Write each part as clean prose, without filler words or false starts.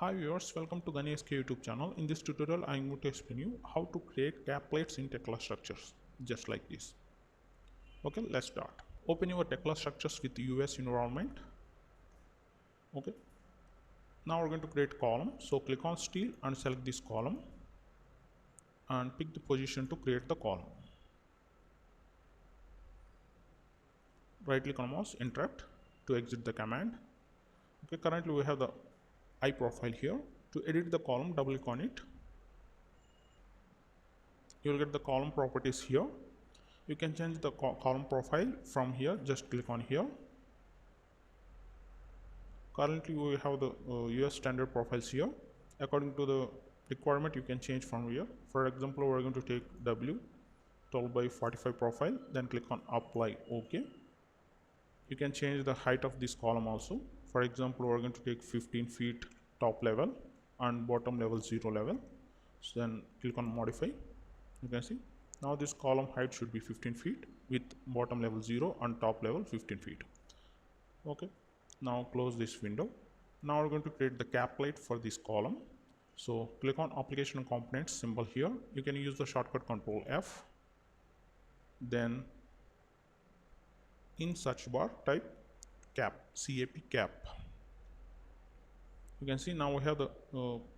Hi viewers, welcome to Ganesh K YouTube channel. In this tutorial, I am going to explain you how to create cap plates in Tekla structures, just like this. Okay, let's start. Open your Tekla structures with US environment. Okay, now we're going to create column. So click on steel and select this column and pick the position to create the column. Right click on mouse, interrupt to exit the command. Okay, currently we have the I profile here. To edit the column, double click on it. You will get the column properties here. You can change the column profile from here. Just click on here. Currently we have the US standard profiles here. According to the requirement, you can change from here. For example, we're going to take W 12/45 profile, then click on apply. OK. You can change the height of this column also. For example, we're going to take 15 feet top level and bottom level 0 level. So then click on modify. You can see now this column height should be 15 feet with bottom level 0 and top level 15 feet. Okay, now close this window. Now we're going to create the cap plate for this column. So click on application and components symbol here. You can use the shortcut control F. Then in search bar type cap, cap. You can see now we have the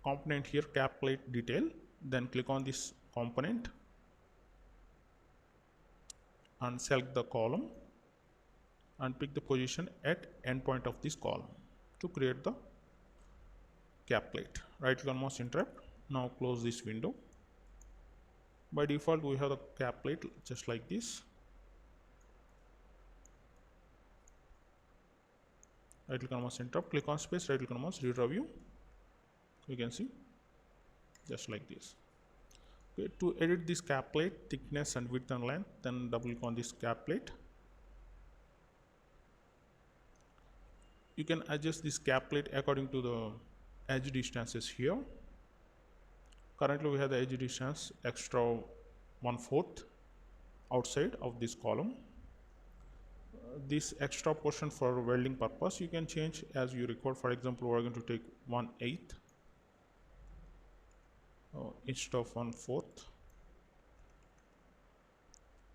component here, cap plate detail. Then click on this component and select the column and pick the position at endpoint of this column to create the cap plate. Right click on mouse, interrupt. Now close this window. By default we have the cap plate just like this. Right click on mouse, interrupt, click on space, right click on mouse, read review. You can see just like this. Okay, to edit this cap plate thickness and width and length, then double click on this cap plate. You can adjust this cap plate according to the edge distances here. Currently we have the edge distance extra 1/4 outside of this column. This extra portion for welding purpose you can change as you record. For example, we're going to take 1/8 instead of 1/4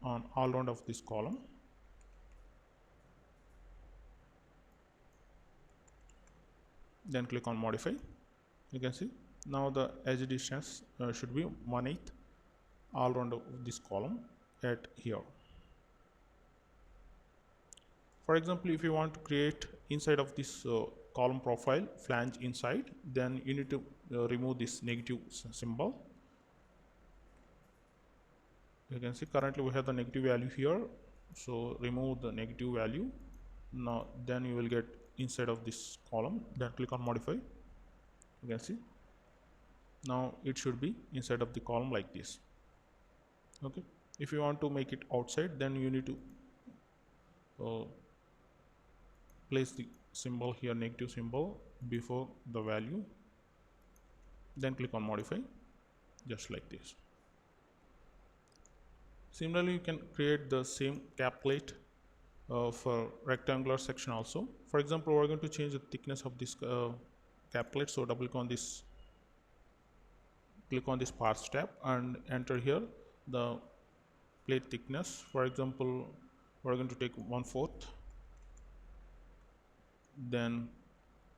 on all round of this column. Then click on modify. You can see now the edge distance should be 1/8 all round of this column at here. For example, if you want to create inside of this column profile flange inside, then you need to remove this negative symbol. You can see currently we have the negative value here, so remove the negative value. Now then you will get inside of this column. Then click on modify. You can see now it should be inside of the column like this. Okay, if you want to make it outside, then you need to place the symbol here, negative symbol, before the value. Then click on modify, just like this. Similarly, you can create the same cap plate for rectangular section also. For example, we're going to change the thickness of this cap plate. So double click on this, click on this parts tab and enter here the plate thickness. For example, we're going to take 1/4. Then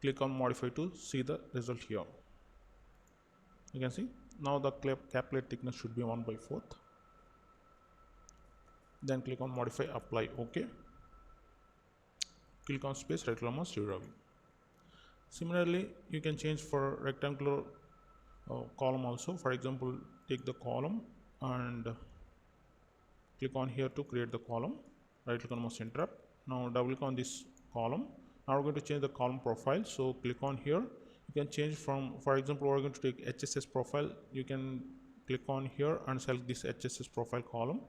click on modify to see the result here. You can see now the cap plate thickness should be 1/4. Then click on modify, apply, OK. Click on space, right click on mouse, review. Similarly, you can change for rectangular column also. For example, take the column and click on here to create the column. Right click on mouse, interrupt. Now double click on this column. Now we're going to change the column profile. So click on here. You can change from, for example, we're going to take HSS profile. You can click on here and select this HSS profile column.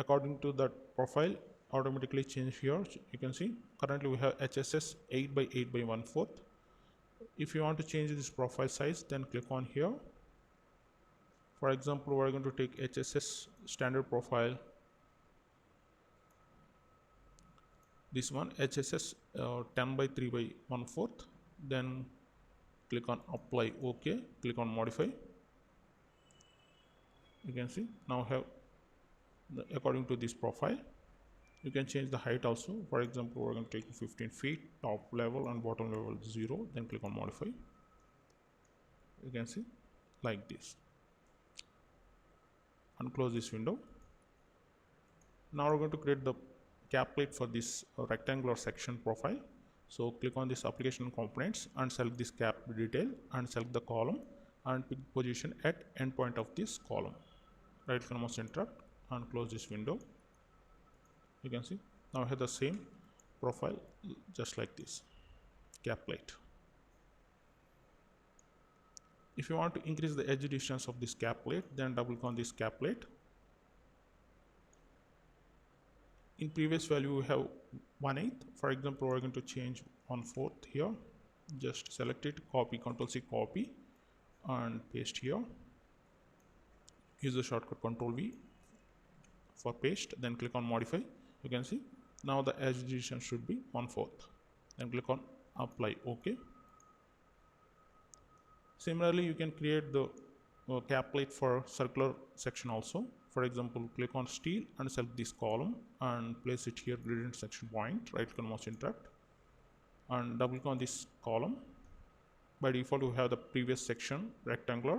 According to that profile, automatically change here. You can see currently we have HSS 8/8/1/4. If you want to change this profile size, then click on here. For example, we're going to take HSS standard profile, this one HSS 10/3/1/4. Then click on apply OK, click on modify. You can see now have according to this profile. You can change the height also. For example, we're going to take 15 feet, top level and bottom level 0, then click on modify. You can see like this. Unclose this window. Now we're going to create the cap plate for this rectangular section profile. So click on this application components and select this cap detail and select the column and pick position at endpoint of this column. Right click mouse interrupt and close this window. You can see now I have the same profile just like this cap plate. If you want to increase the edge distance of this cap plate, then double click on this cap plate. In previous value we have 1/8. For example, we're going to change 1/4 here. Just select it, copy, Ctrl+C, copy and paste here. Use the shortcut Ctrl+V for paste, then click on modify. You can see now the edge distance should be 1/4. Then click on apply OK. Similarly, you can create the cap plate for circular section also. For example, click on steel and select this column and place it here gradient section point. Right click mouse interrupt and double click on this column. By default, we have the previous section rectangular.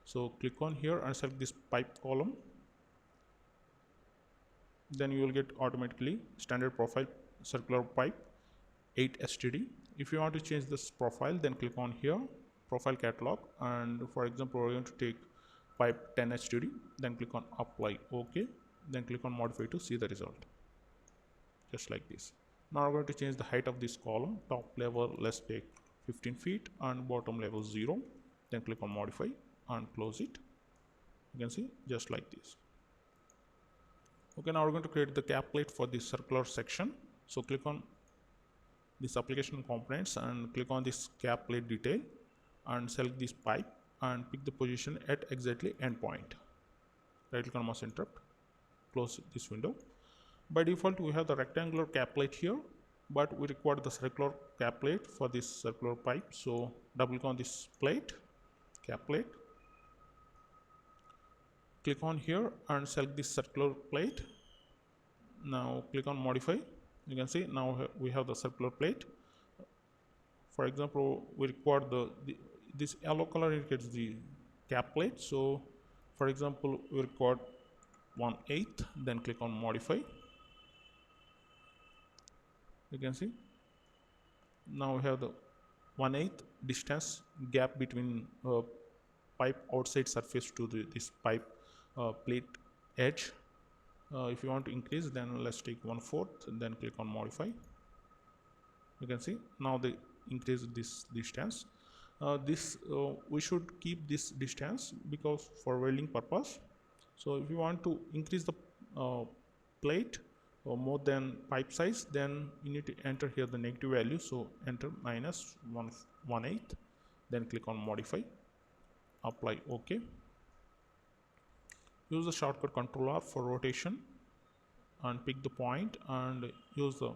So click on here and select this pipe column. Then you will get automatically standard profile circular pipe 8 STD. If you want to change this profile, then click on here profile catalog and for example we're going to take pipe 10 STD. Then click on apply OK, then click on modify to see the result just like this. Now we're going to change the height of this column. Top level let's take 15 feet and bottom level 0. Then click on modify and close it. You can see just like this. Okay, now we're going to create the cap plate for this circular section. So click on this application components and click on this cap plate detail and select this pipe and pick the position at exactly endpoint. Right click on mouse interrupt, close this window. By default, we have the rectangular cap plate here, but we require the circular cap plate for this circular pipe. So double click on this plate, cap plate. Click on here and select this circular plate. Now click on modify. You can see now we have the circular plate. For example, we require this yellow color indicates the cap plate. So for example, we require 1/8. Then click on modify. You can see now we have the 1/8 distance gap between pipe outside surface to this pipe plate edge. If you want to increase, then let's take 1/4 and then click on modify. You can see now they increase this distance. We should keep this distance because for welding purpose. So if you want to increase the plate or more than pipe size, then you need to enter here the negative value. So enter -1/8, then click on modify, apply OK. Use the shortcut Ctrl+R for rotation and pick the point and use the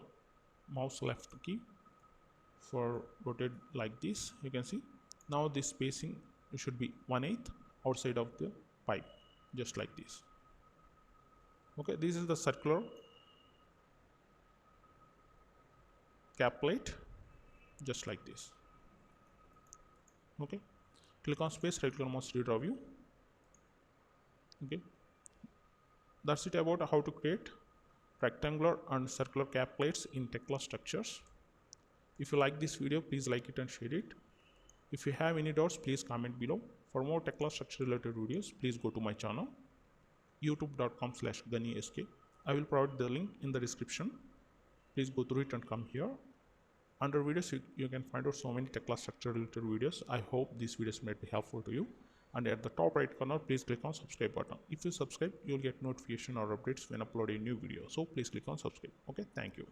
mouse left key for rotate like this. You can see now this spacing should be 1/8 outside of the pipe just like this. Okay, this is the circular cap plate just like this. Okay, click on space, right click on mouse, redraw view. Okay, that's it about how to create rectangular and circular cap plates in Tekla Structures. If you like this video, please like it and share it. If you have any doubts, please comment below. For more Tekla Structure related videos, please go to my channel youtube.com/GhaniSK. I will provide the link in the description. Please go through it and come here. Under videos, you can find out so many Tekla Structure related videos. I hope these videos might be helpful to you. And at the top right corner, please click on subscribe button. If you subscribe, you will get notification or updates when uploading new video. So please click on subscribe. Okay, thank you.